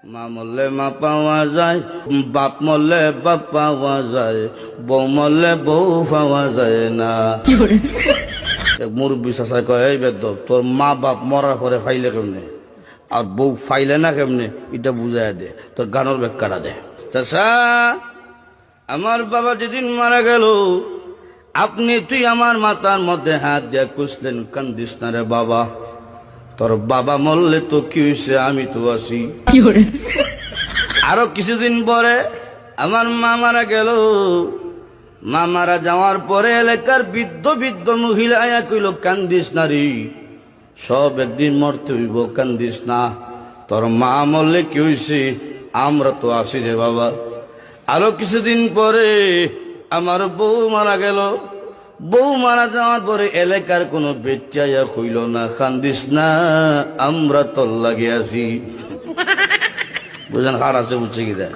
মা মরলে মা পাওয়া যায়, বাপ মরলে বাপ পাওয়া যায়, বউ মরলে বউ পাওয়া যায় না। মুরব্বী চাচাই কয়, এই বেদব তোর মা বাপ মরার পরে ফাইলে কেমনে আর বউ ফাইলে না কেমনে, এটা বুঝাই দে, তোর গানোর ব্যাখ্যাটা দে। চাচা, আমার বাবা যেদিন মারা গেল, তুই আমার মাথার মধ্যে হাত দিয়ে কুসলেন, কান্দিস না রে বাবা, তোর বাবা মরলে তো কি হয়েছে, আমি তো আছি। আরো কিছুদিন পরে আমার মা মারা গেল। মা মারা যাওয়ার পরে এলাকার বৃদ্ধ বৃদ্ধ মহিলা আয়া কইল, কান্দিস না রে, সব একদিন মরতে হইব, কান্দিস না, তোর মা মরলে কি হয়েছে, আমরা তো আছি রে বাবা। আরো কিছুদিন পরে আমার বউ মারা গেল। বউ মারা যাওয়ার পরে এলাকার কোনো বেচাইয়া হইল না, কান্দিস না, আমরা তোর লাগে আছি। বুঝলেন, হার আছে বুঝছে কি দেয়।